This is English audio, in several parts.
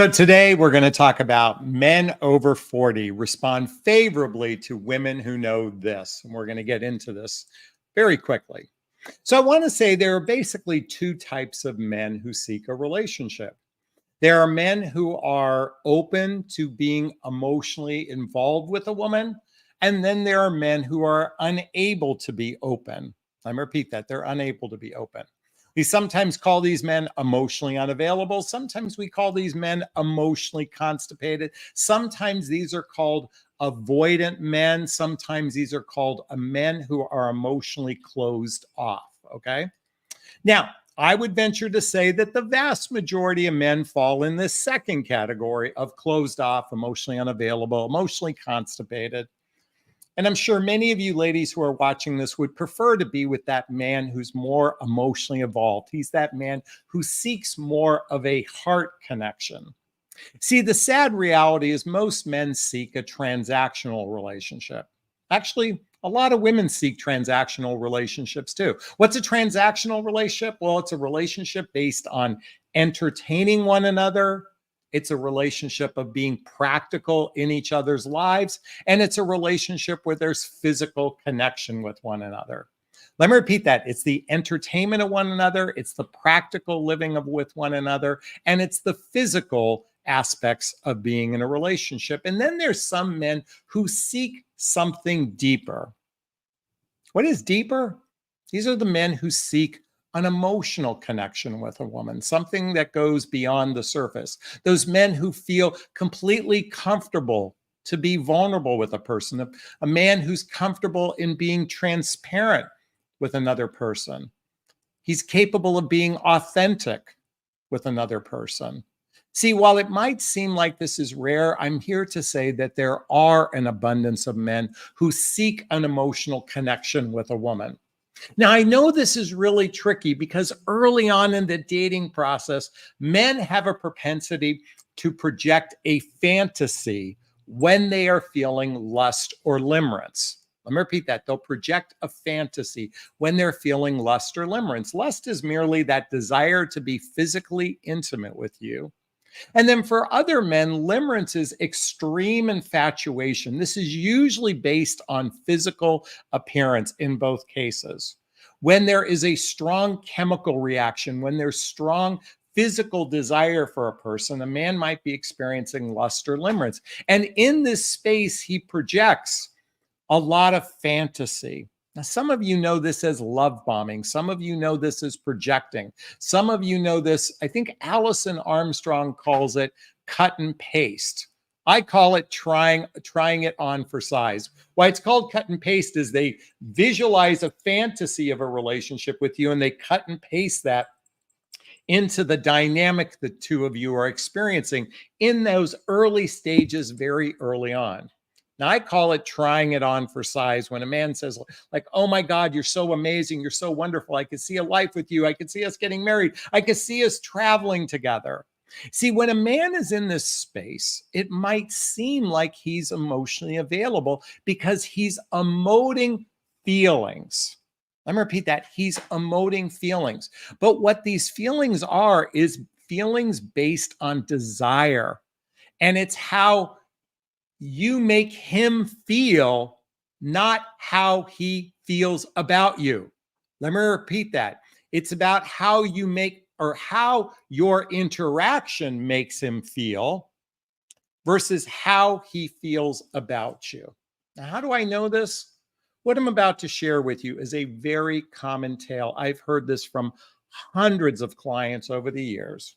So today we're going to talk about men over 40 respond favorably to women who know this. And we're going to get into this very quickly. So I want to say there are basically two types of men who seek a relationship. There are men who are open to being emotionally involved with a woman. And then there are men who are unable to be open. Let me repeat that. They're unable to be open. We sometimes call these men emotionally unavailable. Sometimes we call these men emotionally constipated. Sometimes these are called avoidant men. Sometimes these are called men who are emotionally closed off. Okay. Now, I would venture to say that the vast majority of men fall in this second category of closed off, emotionally unavailable, emotionally constipated. And I'm sure many of you ladies who are watching this would prefer to be with that man who's more emotionally evolved. He's that man who seeks more of a heart connection. See, the sad reality is most men seek a transactional relationship. Actually, a lot of women seek transactional relationships too. What's a transactional relationship? Well, it's a relationship based on entertaining one another. It's a relationship of being practical in each other's lives. And it's a relationship where there's physical connection with one another. Let me repeat that. It's the entertainment of one another. It's the practical living with one another. And it's the physical aspects of being in a relationship. And then there's some men who seek something deeper. What is deeper? These are the men who seek an emotional connection with a woman, something that goes beyond the surface. Those men who feel completely comfortable to be vulnerable with a person, a man who's comfortable in being transparent with another person. He's capable of being authentic with another person. See, while it might seem like this is rare, I'm here to say that there are an abundance of men who seek an emotional connection with a woman. Now, I know this is really tricky because early on in the dating process, men have a propensity to project a fantasy when they are feeling lust or limerence. Let me repeat that. They'll project a fantasy when they're feeling lust or limerence. Lust is merely that desire to be physically intimate with you. And then for other men, limerence is extreme infatuation. This is usually based on physical appearance in both cases. When there is a strong chemical reaction, when there's strong physical desire for a person, a man might be experiencing lust or limerence. And in this space, he projects a lot of fantasy. Now, some of you know this as love bombing. Some of you know this as projecting. Some of you know this, I think Alison Armstrong calls it cut and paste. I call it trying it on for size. Why it's called cut and paste is they visualize a fantasy of a relationship with you and they cut and paste that into the dynamic the two of you are experiencing in those early stages, very early on. Now, I call it trying it on for size when a man says, like, oh my God, you're so amazing. You're so wonderful. I could see a life with you. I could see us getting married. I could see us traveling together. See, when a man is in this space, it might seem like he's emotionally available because he's emoting feelings. Let me repeat that. He's emoting feelings. But what these feelings are is feelings based on desire. And it's how you make him feel, not how he feels about you. Let me repeat that. It's about how you make or how your interaction makes him feel versus how he feels about you. Now, how do I know this? What I'm about to share with you is a very common tale. I've heard this from hundreds of clients over the years,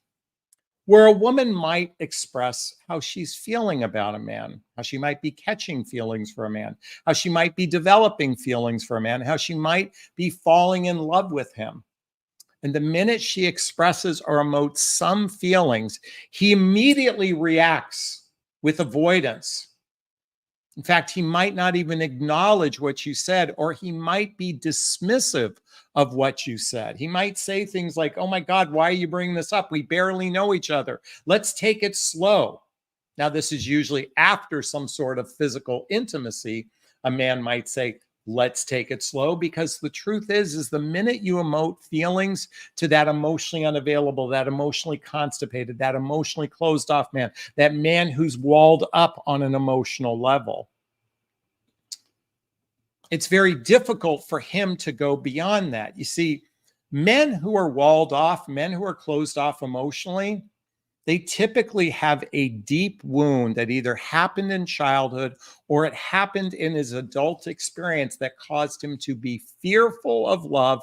where a woman might express how she's feeling about a man, how she might be catching feelings for a man, how she might be developing feelings for a man, how she might be falling in love with him. And the minute she expresses or emotes some feelings, he immediately reacts with avoidance. In fact, he might not even acknowledge what you said, or he might be dismissive of what you said. He might say things like, oh my God, why are you bringing this up? We barely know each other. Let's take it slow. Now, this is usually after some sort of physical intimacy. A man might say, Let's take it slow, because the truth is the minute you emote feelings to that emotionally unavailable, that emotionally constipated, that emotionally closed off man, that man who's walled up on an emotional level, it's very difficult for him to go beyond that. You see, men who are walled off, men who are closed off emotionally, they typically have a deep wound that either happened in childhood or it happened in his adult experience that caused him to be fearful of love,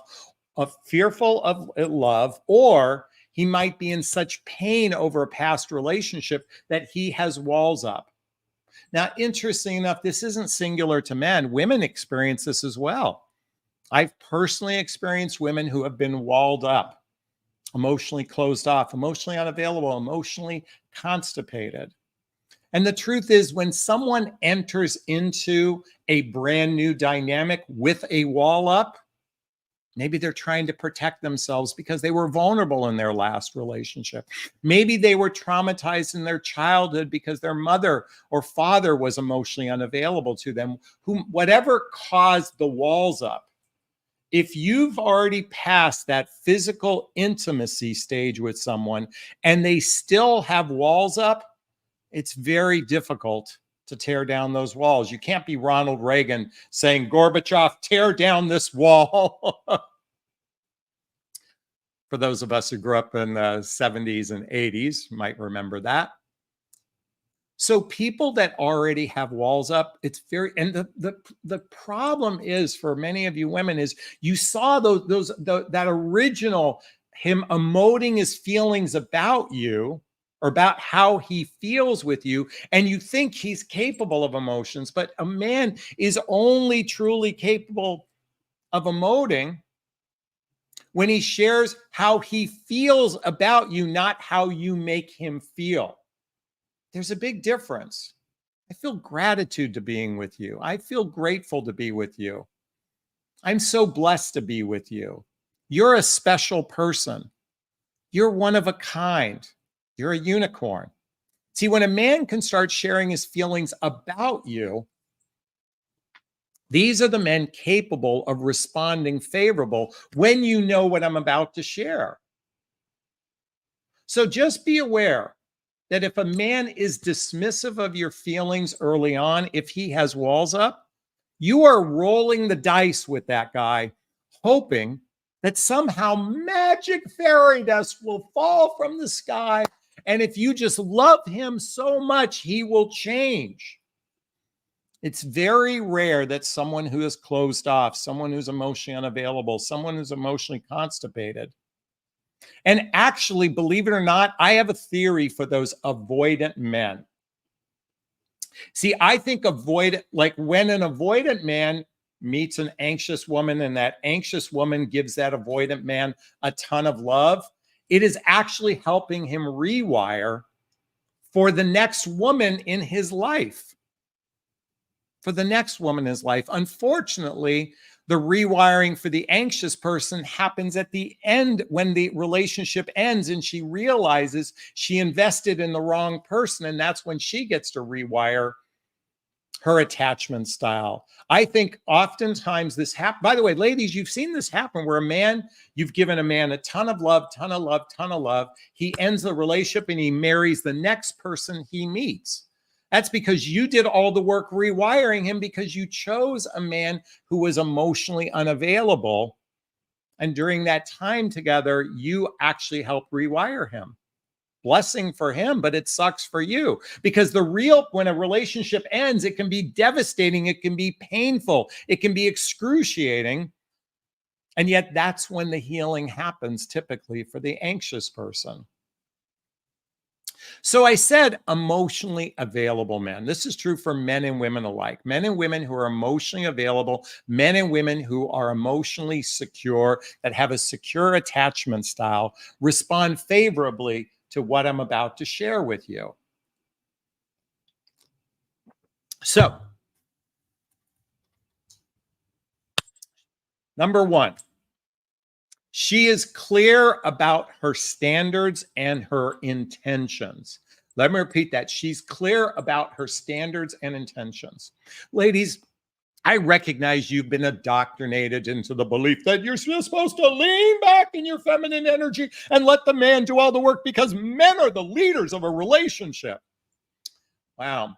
or he might be in such pain over a past relationship that he has walls up. Now, interesting enough, this isn't singular to men. Women experience this as well. I've personally experienced women who have been walled up, emotionally closed off, emotionally unavailable, emotionally constipated. And the truth is, when someone enters into a brand new dynamic with a wall up, maybe they're trying to protect themselves because they were vulnerable in their last relationship. Maybe they were traumatized in their childhood because their mother or father was emotionally unavailable to them. Whatever caused the walls up, if you've already passed that physical intimacy stage with someone and they still have walls up, it's very difficult to tear down those walls. You can't be Ronald Reagan saying, Gorbachev, tear down this wall. For those of us who grew up in the 70s and 80s, might remember that. So people that already have walls up, it's very, and the problem is for many of you women is you saw that original him emoting his feelings about you or about how he feels with you, and you think he's capable of emotions, but a man is only truly capable of emoting when he shares how he feels about you, not how you make him feel. There's a big difference. I feel gratitude to being with you. I feel grateful to be with you. I'm so blessed to be with you. You're a special person. You're one of a kind. You're a unicorn. See, when a man can start sharing his feelings about you, these are the men capable of responding favorable when you know what I'm about to share. So just be aware that if a man is dismissive of your feelings early on, if he has walls up, you are rolling the dice with that guy, hoping that somehow magic fairy dust will fall from the sky. And if you just love him so much, he will change. It's very rare that someone who is closed off, someone who's emotionally unavailable, someone who's emotionally constipated. And actually, believe it or not, I have a theory for those avoidant men. See, I think like when an avoidant man meets an anxious woman and that anxious woman gives that avoidant man a ton of love, it is actually helping him rewire for the next woman in his life. For the next woman in his life. Unfortunately, the rewiring for the anxious person happens at the end when the relationship ends and she realizes she invested in the wrong person. And that's when she gets to rewire her attachment style. I think oftentimes this happens. By the way, ladies, you've seen this happen where you've given a man a ton of love. He ends the relationship and he marries the next person he meets. That's because you did all the work rewiring him, because you chose a man who was emotionally unavailable. And during that time together, you actually helped rewire him. Blessing for him, but it sucks for you, because when a relationship ends, it can be devastating. It can be painful. It can be excruciating. And yet that's when the healing happens typically for the anxious person. So I said emotionally available men. This is true for men and women alike. Men and women who are emotionally available, men and women who are emotionally secure, that have a secure attachment style, respond favorably to what I'm about to share with you. So, number one, she is clear about her standards and her intentions. Let me repeat that. She's clear about her standards and intentions. Ladies, I recognize you've been indoctrinated into the belief that you're supposed to lean back in your feminine energy and let the man do all the work because men are the leaders of a relationship. Wow.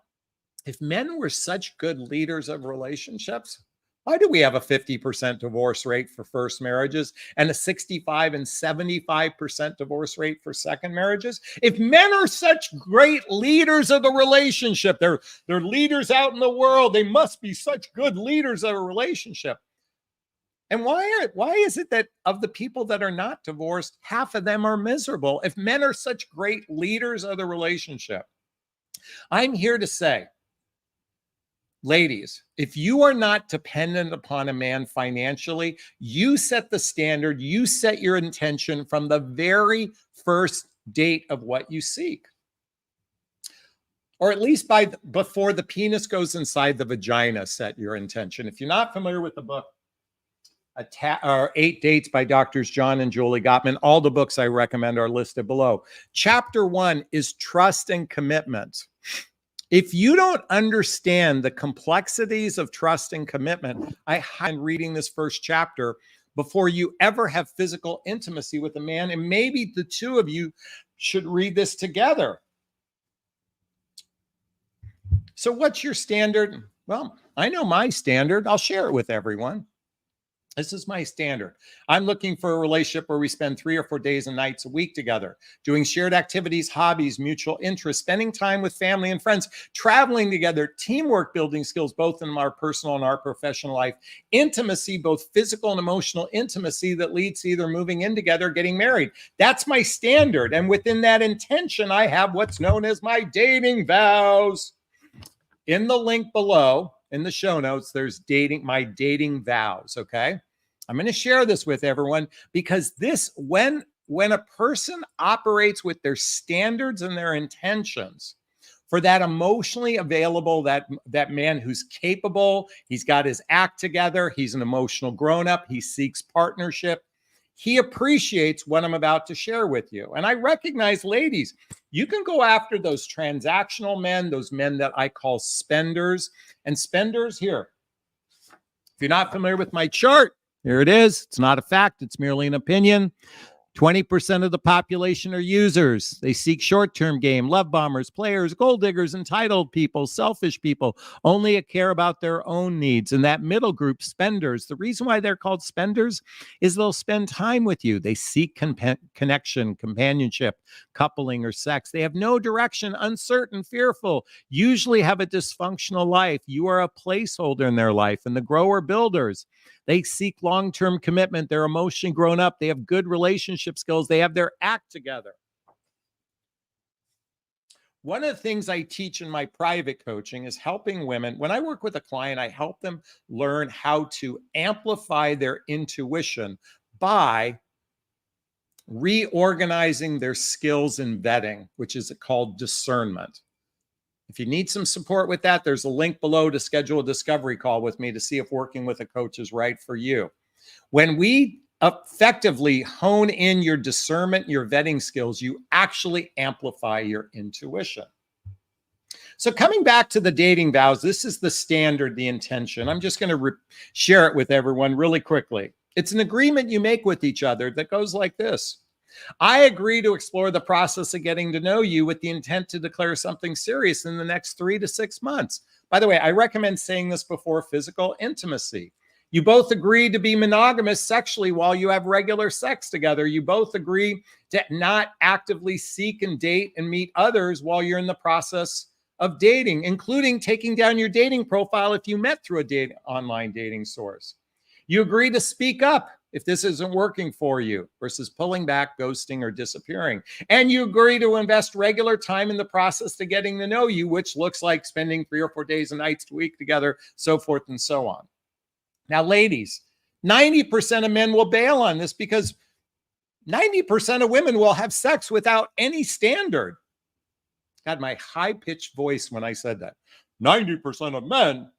If men were such good leaders of relationships, why do we have a 50% divorce rate for first marriages and a 65 and 75% divorce rate for second marriages? If men are such great leaders of the relationship, they're leaders out in the world, they must be such good leaders of a relationship. And why is it that of the people that are not divorced, half of them are miserable if men are such great leaders of the relationship? I'm here to say, ladies, if you are not dependent upon a man financially, you set the standard, you set your intention from the very first date of what you seek. Or at least before the penis goes inside the vagina, set your intention. If you're not familiar with the book, 8 Dates by Doctors John and Julie Gottman, all the books I recommend are listed below. Chapter 1 is trust and commitment. If you don't understand the complexities of trust and commitment, I highly recommend reading this first chapter before you ever have physical intimacy with a man. And maybe the two of you should read this together. So what's your standard? Well, I know my standard. I'll share it with everyone. This is my standard. I'm looking for a relationship where we spend 3 or 4 days and nights a week together, doing shared activities, hobbies, mutual interests, spending time with family and friends, traveling together, teamwork, building skills, both in our personal and our professional life, intimacy, both physical and emotional intimacy that leads to either moving in together or getting married. That's my standard. And within that intention, I have what's known as my dating vows. In the link below, in the show notes, there's my dating vows, okay? I'm going to share this with everyone because when a person operates with their standards and their intentions for that emotionally available, that man who's capable, he's got his act together, he's an emotional grown-up, he seeks partnership, he appreciates what I'm about to share with you. And I recognize, ladies, you can go after those transactional men, those men that I call spenders. And spenders, here, if you're not familiar with my chart, here it is. It's not a fact. It's merely an opinion. 20% of the population are users. They seek short-term game, love bombers, players, gold diggers, entitled people, selfish people, only care about their own needs. And that middle group, spenders, the reason why they're called spenders is they'll spend time with you. They seek connection, companionship, coupling, or sex. They have no direction, uncertain, fearful, usually have a dysfunctional life. You are a placeholder in their life. And the grower builders, they seek long-term commitment. They're emotionally grown up. They have good relationship skills. They have their act together. One of the things I teach in my private coaching is helping women. When I work with a client, I help them learn how to amplify their intuition by reorganizing their skills in vetting, which is called discernment. If you need some support with that, there's a link below to schedule a discovery call with me to see if working with a coach is right for you. When we effectively hone in your discernment, your vetting skills, you actually amplify your intuition. So coming back to the dating vows, this is the standard, the intention. I'm just going to share it with everyone really quickly. It's an agreement you make with each other that goes like this. I agree to explore the process of getting to know you with the intent to declare something serious in the next 3 to 6 months. By the way, I recommend saying this before physical intimacy. You both agree to be monogamous sexually while you have regular sex together. You both agree to not actively seek and date and meet others while you're in the process of dating, including taking down your dating profile if you met through a online dating source. You agree to speak up if this isn't working for you versus pulling back, ghosting, or disappearing. And you agree to invest regular time in the process to getting to know you, which looks like spending 3 or 4 days and nights a week together, so forth and so on. Now, ladies, 90% of men will bail on this because 90% of women will have sex without any standard. Got my high-pitched voice when I said that. 90% of men,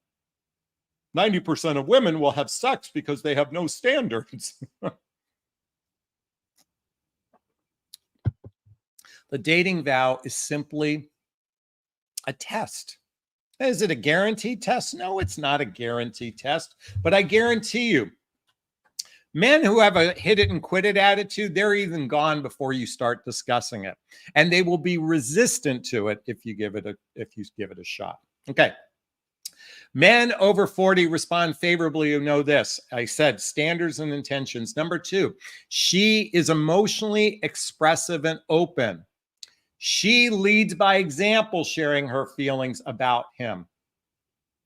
90% of women will have sex because they have no standards. The dating vow is simply a test. Is it a guaranteed test? No, it's not a guaranteed test, but I guarantee you, men who have a hit it and quit it attitude, they're even gone before you start discussing it. And they will be resistant to it if you give it a shot. Okay. Men over 40 respond favorably who know this. I said standards and intentions. Number 2, she is emotionally expressive and open. She leads by example, sharing her feelings about him.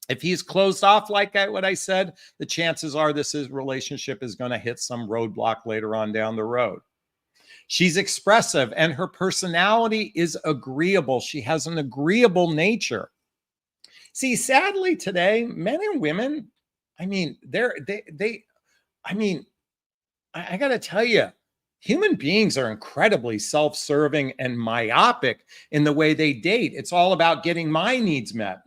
If he's closed off like what I said, the chances are this relationship is going to hit some roadblock later on down the road. She's expressive and her personality is agreeable. She has an agreeable nature. See, sadly today, men and women, I mean, I got to tell you, human beings are incredibly self-serving and myopic in the way they date. It's all about getting my needs met.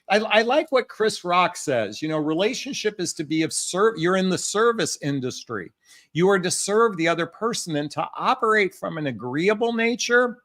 I like what Chris Rock says, relationship is to be of service. You're in the service industry. You are to serve the other person and to operate from an agreeable nature.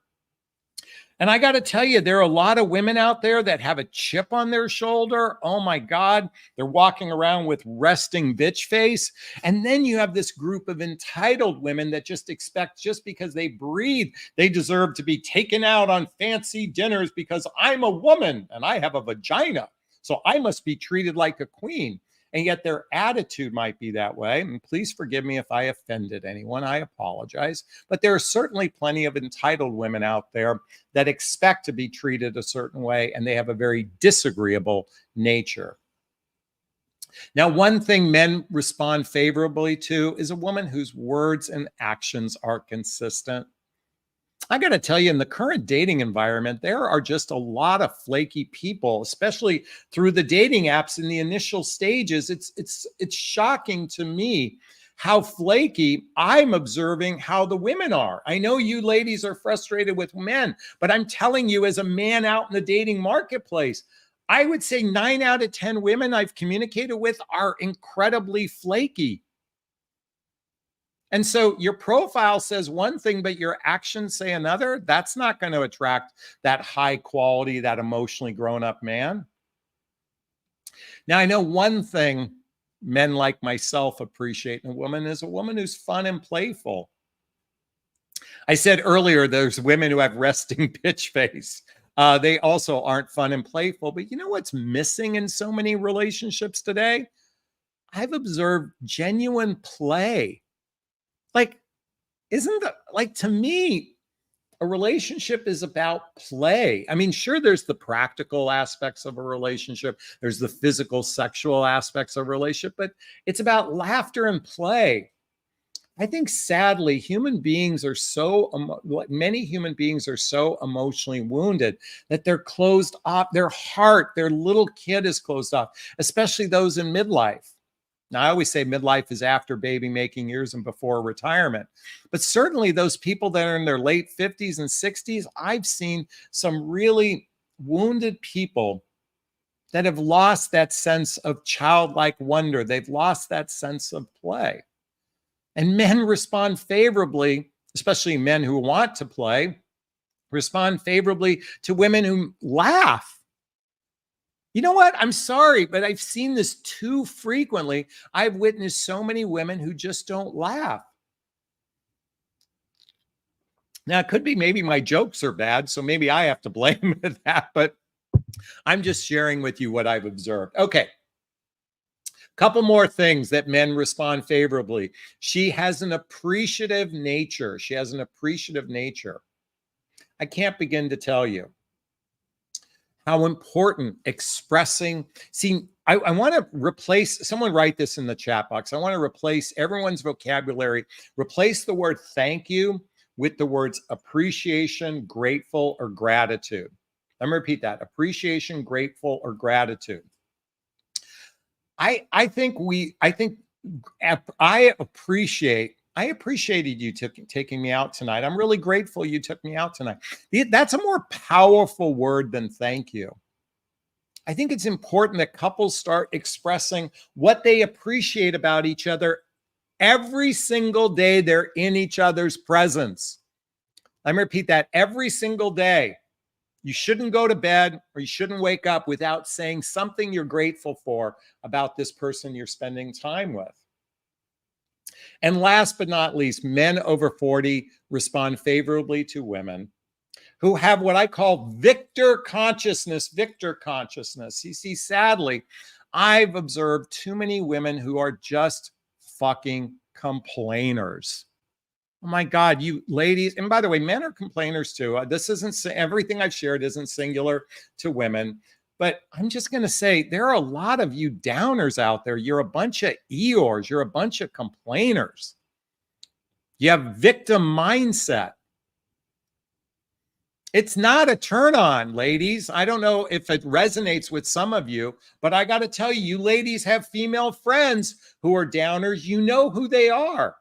And I got to tell you, there are a lot of women out there that have a chip on their shoulder. Oh my God, they're walking around with resting bitch face. And then you have this group of entitled women that just expect, just because they breathe, they deserve to be taken out on fancy dinners because I'm a woman and I have a vagina. So I must be treated like a queen. And yet their attitude might be that way. And please forgive me if I offended anyone. I apologize. But there are certainly plenty of entitled women out there that expect to be treated a certain way, and they have a very disagreeable nature. Now, one thing men respond favorably to is a woman whose words and actions are consistent. I got to tell you, in the current dating environment, there are just a lot of flaky people, especially through the dating apps in the initial stages. It's shocking to me how flaky I'm observing how the women are. I know you ladies are frustrated with men, but I'm telling you, as a man out in the dating marketplace, I would say 9 out of 10 women I've communicated with are incredibly flaky. And so your profile says one thing, but your actions say another. That's not going to attract that high quality, that emotionally grown up man. Now, I know one thing men like myself appreciate in a woman is a woman who's fun and playful. I said earlier, there's women who have resting bitch face. They also aren't fun and playful. But you know what's missing in so many relationships today? I've observed genuine play. Like, isn't that, like, to me, a relationship is about play. I mean, sure, there's the practical aspects of a relationship. There's the physical, sexual aspects of a relationship, but it's about laughter and play. I think sadly, many human beings are so emotionally wounded that they're closed off. Their heart, their little kid is closed off, especially those in midlife. Now, I always say midlife is after baby making years and before retirement. But certainly those people that are in their late 50s and 60s, I've seen some really wounded people that have lost that sense of childlike wonder. They've lost that sense of play. And men respond favorably, especially men who want to play, respond favorably to women who laugh. You know what? I'm sorry, but I've seen this too frequently. I've witnessed so many women who just don't laugh. Now, it could be maybe my jokes are bad, so maybe I have to blame that, but I'm just sharing with you what I've observed. Okay. Couple more things that men respond favorably. She has an appreciative nature. She has an appreciative nature. I can't begin to tell you how important expressing. See, I want to replace, someone write this in the chat box. I want to replace everyone's vocabulary, replace the word thank you with the words appreciation, grateful, or gratitude. Let me repeat that: appreciation, grateful, or gratitude. I appreciated you taking me out tonight. I'm really grateful you took me out tonight. That's a more powerful word than thank you. I think it's important that couples start expressing what they appreciate about each other every single day they're in each other's presence. Let me repeat that: every single day. You shouldn't go to bed or you shouldn't wake up without saying something you're grateful for about this person you're spending time with. And last but not least, men over 40 respond favorably to women who have what I call victor consciousness. Victor consciousness. You see, sadly, I've observed too many women who are just fucking complainers. Oh my God, you ladies, and by the way, men are complainers too. This isn't, everything I've shared isn't singular to women, but I'm just going to say there are a lot of you downers out there. You're a bunch of Eeyores. You're a bunch of complainers. You have victim mindset. It's not a turn on, ladies. I don't know if it resonates with some of you, but I got to tell you, you ladies have female friends who are downers. You know who they are.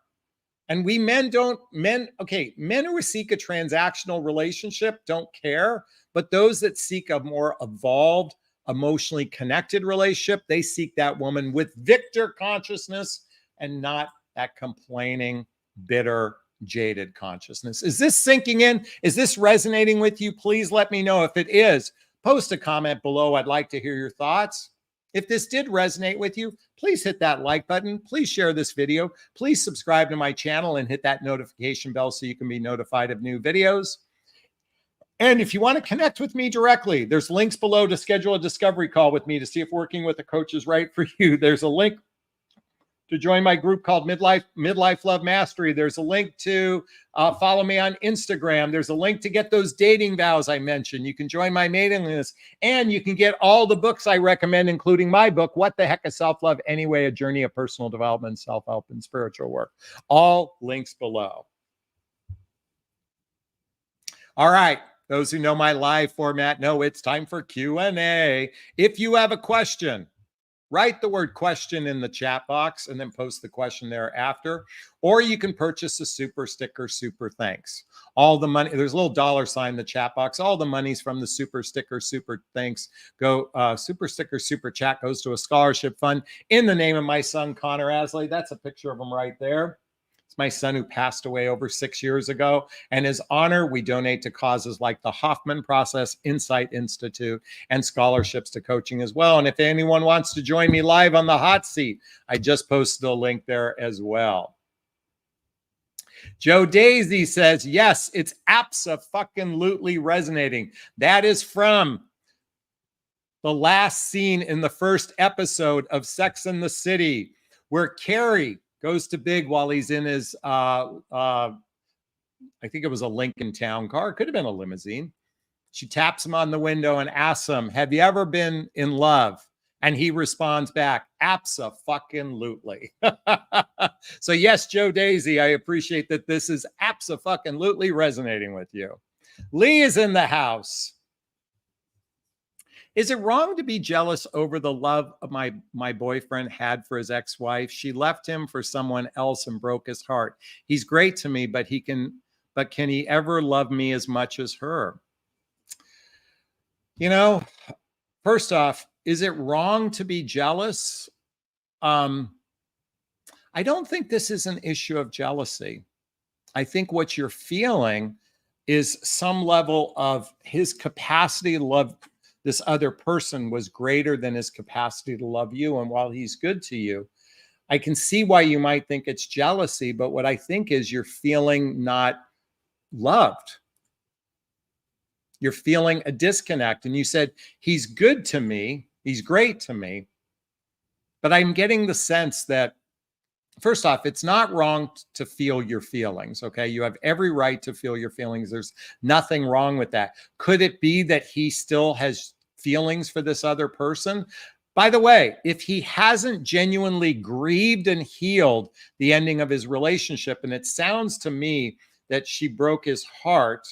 And we men don't, men who seek a transactional relationship don't care, but those that seek a more evolved, emotionally connected relationship, they seek that woman with victor consciousness and not that complaining, bitter, jaded consciousness. Is this sinking in? Is this resonating with you? Please let me know. If it is, post a comment below. I'd like to hear your thoughts. If this did resonate with you, please hit that like button. Please share this video. Please subscribe to my channel and hit that notification bell so you can be notified of new videos. And if you want to connect with me directly, there's links below to schedule a discovery call with me to see if working with a coach is right for you. There's a link to join my group called Midlife Love Mastery. There's a link to follow me on Instagram. There's a link to get those dating vows I mentioned. You can join my mailing list, and you can get all the books I recommend, including my book, What the Heck is Self-Love Anyway? A Journey of Personal Development, Self-Help, and Spiritual Work. All links below. All right. Those who know my live format know it's time for Q&A. If you have a question, write the word question in the chat box and then post the question thereafter. Or you can purchase a super sticker, super thanks. All the money, there's a little dollar sign in the chat box. All the monies from the super sticker, super thanks go, super sticker, super chat goes to a scholarship fund in the name of my son, Connor Asley. That's a picture of him right there. My son who passed away over 6 years ago. And his honor, we donate to causes like the Hoffman Process Insight Institute and scholarships to coaching as well. And if anyone wants to join me live on the hot seat, I just posted a link there as well. Joe Daisy says, yes, it's abso-fucking-lutely resonating. That is from the last scene in the first episode of Sex and the City, where Carrie goes to Big while he's in his, I think it was a Lincoln Town car. It could have been a limousine. She taps him on the window and asks him, have you ever been in love? And he responds back, abso-fucking-lutely. So yes, Joe Daisy, I appreciate that this is abso-fucking-lutely resonating with you. Lee is in the house. Is it wrong to be jealous over the love of my boyfriend had for his ex-wife? She left him for someone else and broke his heart. He's great to me, but can he ever love me as much as her? You know, first off, is it wrong to be jealous? I don't think this is an issue of jealousy. I think what you're feeling is some level of his capacity to love this other person was greater than his capacity to love you. And while he's good to you, I can see why you might think it's jealousy, but what I think is you're feeling not loved. You're feeling a disconnect. And you said, he's good to me. He's great to me. But I'm getting the sense that, first off, it's not wrong to feel your feelings, okay? You have every right to feel your feelings. There's nothing wrong with that. Could it be that he still has feelings for this other person? By the way, if he hasn't genuinely grieved and healed the ending of his relationship, and it sounds to me that she broke his heart,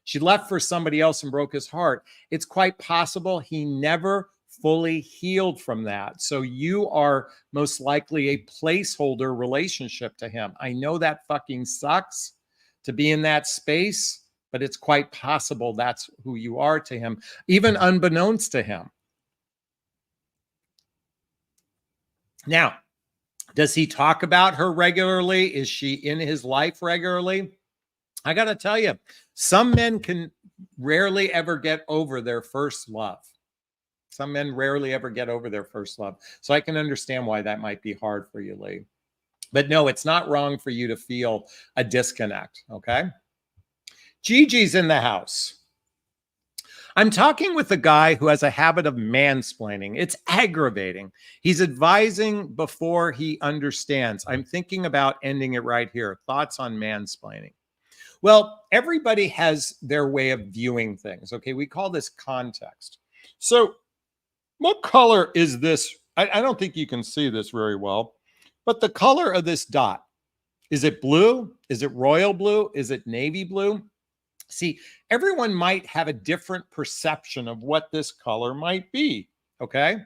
she left for somebody else and broke his heart, it's quite possible he never fully healed from that. So you are most likely a placeholder relationship to him. I know that fucking sucks to be in that space, but it's quite possible that's who you are to him, even unbeknownst to him. Now, does he talk about her regularly? Is she in his life regularly? I got to tell you, some men can rarely ever get over their first love. Some men rarely ever get over their first love. So I can understand why that might be hard for you, Lee. But no, it's not wrong for you to feel a disconnect, okay? Gigi's in the house. I'm talking with a guy who has a habit of mansplaining. It's aggravating. He's advising before he understands. I'm thinking about ending it right here. Thoughts on mansplaining? Well, everybody has their way of viewing things. Okay, we call this context. So, what color is this? I don't think you can see this very well, but the color of this dot, is it blue? Is it royal blue? Is it navy blue? See, everyone might have a different perception of what this color might be. Okay.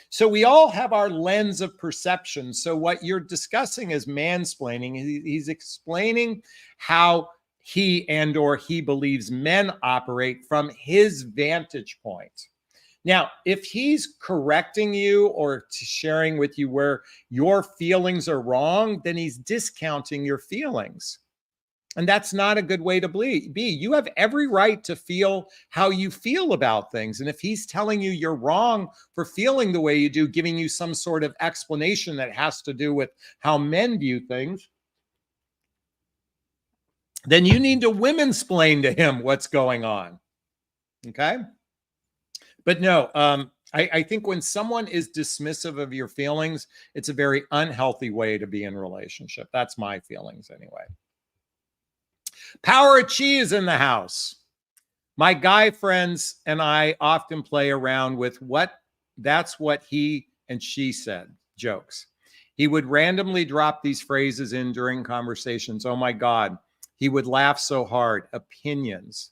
So we all have our lens of perception. So what you're discussing is mansplaining. He's explaining how he and or he believes men operate from his vantage point. Now, if he's correcting you or sharing with you where your feelings are wrong, then he's discounting your feelings. And that's not a good way to be. You have every right to feel how you feel about things. And if he's telling you you're wrong for feeling the way you do, giving you some sort of explanation that has to do with how men view things, then you need to women-splain to him what's going on. Okay? But no, I think when someone is dismissive of your feelings, it's a very unhealthy way to be in a relationship. That's my feelings anyway. Power of Chi is in the house. My guy friends and I often play around with that's what he and she said jokes. He would randomly drop these phrases in during conversations. Oh my God, he would laugh so hard. Opinions.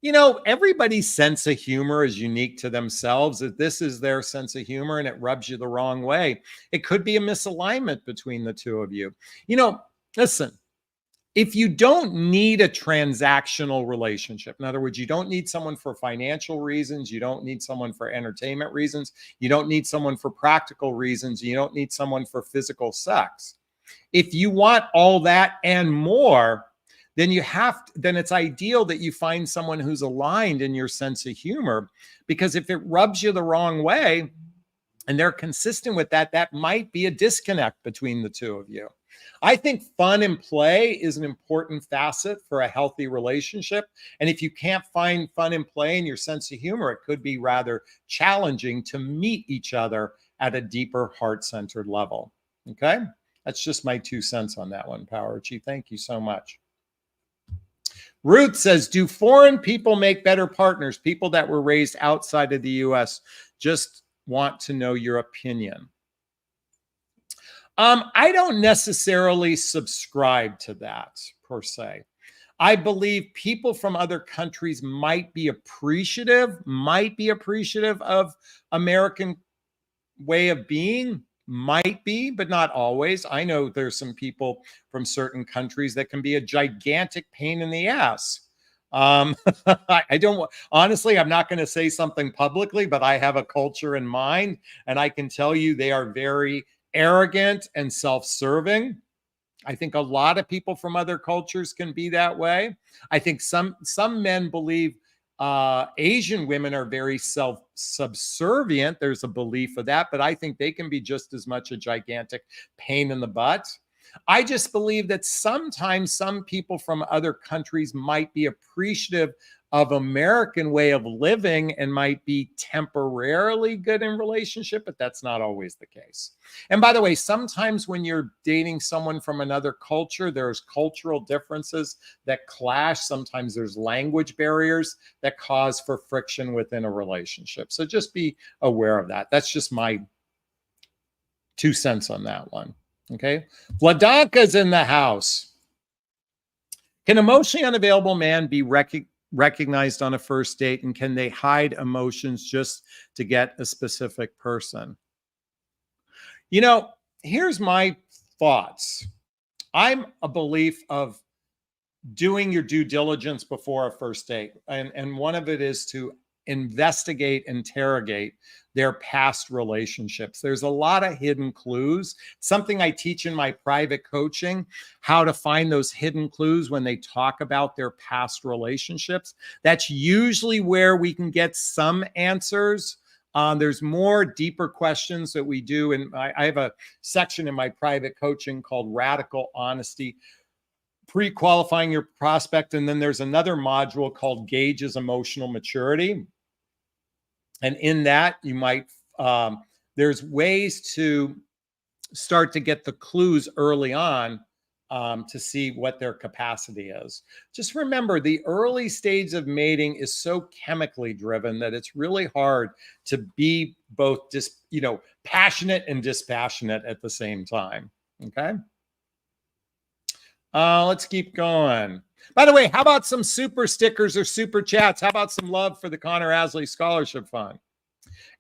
You know, everybody's sense of humor is unique to themselves. If this is their sense of humor and it rubs you the wrong way, it could be a misalignment between the two of you. You know, listen, if you don't need a transactional relationship, in other words, you don't need someone for financial reasons, you don't need someone for entertainment reasons, you don't need someone for practical reasons, you don't need someone for physical sex. If you want all that and more, then then it's ideal that you find someone who's aligned in your sense of humor, because if it rubs you the wrong way and they're consistent with that, that might be a disconnect between the two of you. I think fun and play is an important facet for a healthy relationship. And if you can't find fun and play in your sense of humor, it could be rather challenging to meet each other at a deeper heart-centered level. Okay? That's just my 2 cents on that one, Power Chi. Thank you so much. Ruth says, do foreign people make better partners? People that were raised outside of the US. Just want to know your opinion. I don't necessarily subscribe to that per se. I believe people from other countries might be appreciative of American way of being, might be, but not always. I know there's some people from certain countries that can be a gigantic pain in the ass. I don't, honestly, I'm not going to say something publicly, but I have a culture in mind, and I can tell you they are very arrogant and self-serving. I think a lot of people from other cultures can be that way. I think some men believe Asian women are very self-subservient. There's a belief of that, but I think they can be just as much a gigantic pain in the butt. I just believe that sometimes some people from other countries might be appreciative of American way of living and might be temporarily good in relationship, but that's not always the case. And by the way, sometimes when you're dating someone from another culture, there's cultural differences that clash. Sometimes there's language barriers that cause for friction within a relationship. So just be aware of that. That's just my 2 cents on that one. Okay. Vladanka's in the house. Can emotionally unavailable man be recognized on a first date, and can they hide emotions just to get a specific person? You know, here's my thoughts. I'm a belief of doing your due diligence before a first date. And one of it is to investigate, interrogate their past relationships. There's a lot of hidden clues. Something I teach in my private coaching, how to find those hidden clues when they talk about their past relationships. That's usually where we can get some answers. There's more deeper questions that we do. And I have a section in my private coaching called Radical Honesty, pre-qualifying your prospect. And then there's another module called Gauges Emotional Maturity. And in that, you might, there's ways to start to get the clues early on to see what their capacity is. Just remember, the early stage of mating is so chemically driven that it's really hard to be both passionate and dispassionate at the same time. Okay. Let's keep going. By the way, how about some super stickers or super chats? How about some love for the Connor Asley Scholarship Fund?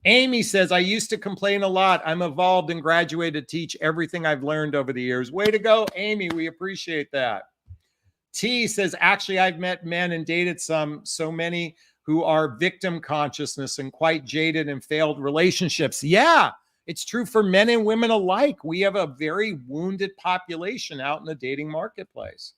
Amy says, I used to complain a lot. I'm evolved and graduated to teach everything I've learned over the years. Way to go, Amy. We appreciate that. T says, actually, I've met men and dated so many who are victim consciousness and quite jaded in failed relationships. Yeah, it's true for men and women alike. We have a very wounded population out in the dating marketplace.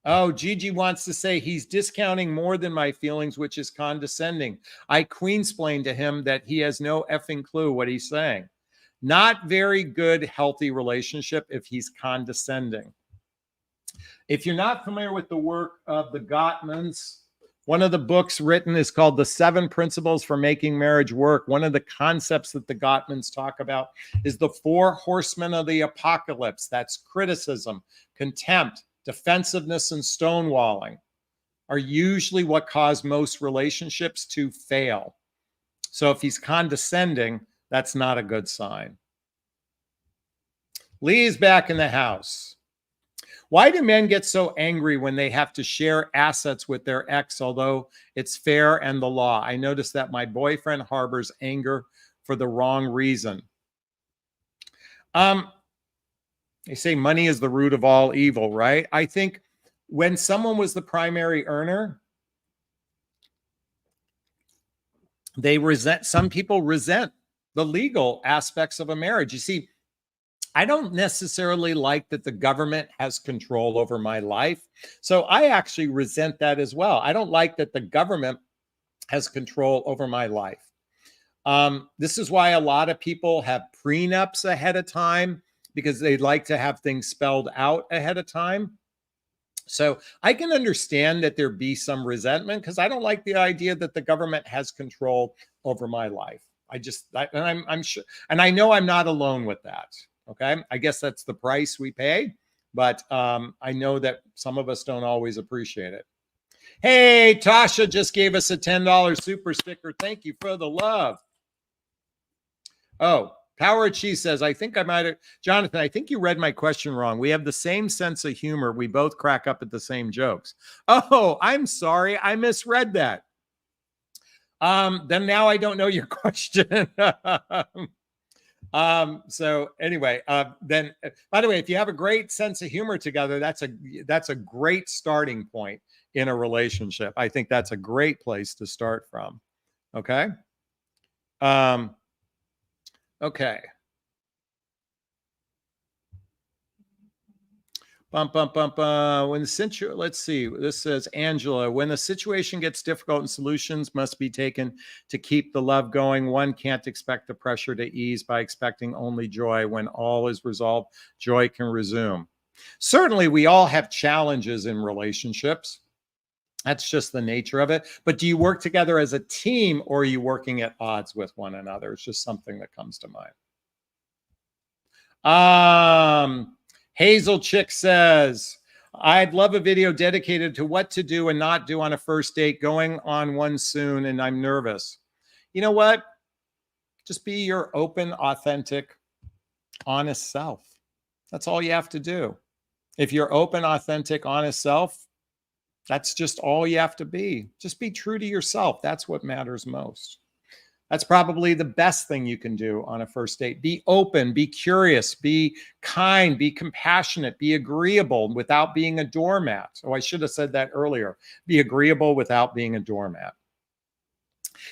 Oh, Gigi wants to say he's discounting more than my feelings, which is condescending. I queensplained to him that he has no effing clue what he's saying. Not very good, healthy relationship if he's condescending. If you're not familiar with the work of the Gottmans, one of the books written is called The 7 Principles for Making Marriage Work. One of the concepts that the Gottmans talk about is the 4 horsemen of the apocalypse. That's criticism, contempt, defensiveness, and stonewalling are usually what cause most relationships to fail. So if he's condescending, that's not a good sign. Lee's back in the house. Why do men get so angry when they have to share assets with their ex, although it's fair and the law? I notice that my boyfriend harbors anger for the wrong reason. They say money is the root of all evil, right? I think when someone was the primary earner, some people resent the legal aspects of a marriage. You see, I don't necessarily like that the government has control over my life. So I actually resent that as well. I don't like that the government has control over my life. This is why a lot of people have prenups ahead of time, because they'd like to have things spelled out ahead of time. So I can understand that there be some resentment, because I don't like the idea that the government has control over my life. I'm sure, and I know I'm not alone with that. Okay, I guess that's the price we pay, but I know that some of us don't always appreciate it. Hey, Tasha just gave us a $10 super sticker. Thank you for the love. Oh, Power Cheese says, I think I might have, Jonathan, I think you read my question wrong. We have the same sense of humor. We both crack up at the same jokes. Oh, I'm sorry. I misread that. Then now I don't know your question. So anyway, then, by the way, if you have a great sense of humor together, that's a great starting point in a relationship. I think that's a great place to start from. Okay. Okay. Let's see. This says, Angela, when the situation gets difficult and solutions must be taken to keep the love going, one can't expect the pressure to ease by expecting only joy. When all is resolved, joy can resume. Certainly, we all have challenges in relationships. That's just the nature of it. But do you work together as a team, or are you working at odds with one another? It's just something that comes to mind. Hazel Chick says, I'd love a video dedicated to what to do and not do on a first date, going on one soon, and I'm nervous. You know what? Just be your open, authentic, honest self. That's all you have to do. If you're open, authentic, honest self, that's just all you have to be. Just be true to yourself. That's what matters most. That's probably the best thing you can do on a first date. Be open, be curious, be kind, be compassionate, be agreeable without being a doormat. Oh, I should have said that earlier. Be agreeable without being a doormat.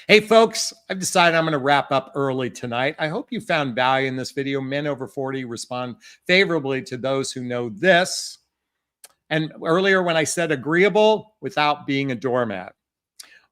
Hey, folks, I've decided I'm going to wrap up early tonight. I hope you found value in this video. Men over 40 respond favorably to those who know this. And earlier, when I said agreeable without being a doormat.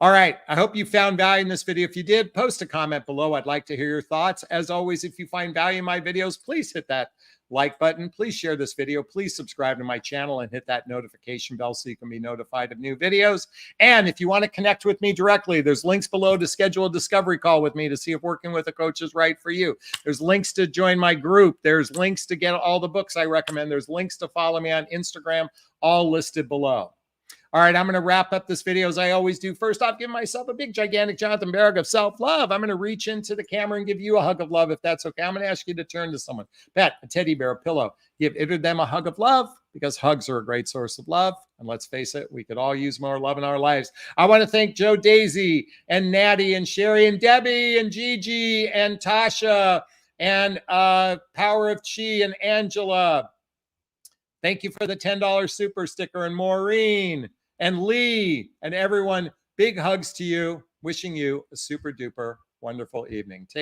All right. I hope you found value in this video. If you did, post a comment below. I'd like to hear your thoughts. As always, if you find value in my videos, please hit that like button. Please share this video. Please subscribe to my channel and hit that notification bell so you can be notified of new videos. And if you want to connect with me directly, there's links below to schedule a discovery call with me to see if working with a coach is right for you. There's links to join my group. There's links to get all the books I recommend. There's links to follow me on Instagram, all listed below. All right, I'm going to wrap up this video as I always do. First off, give myself a big, gigantic Jonathan Barrick of self-love. I'm going to reach into the camera and give you a hug of love if that's okay. I'm going to ask you to turn to someone. Pet, a teddy bear, a pillow. Give either of them a hug of love because hugs are a great source of love. And let's face it, we could all use more love in our lives. I want to thank Joe Daisy and Natty and Sherry and Debbie and Gigi and Tasha and Power of Chi and Angela. Thank you for the $10 super sticker and Maureen and Lee and everyone. Big hugs to you. Wishing you a super duper wonderful evening. Take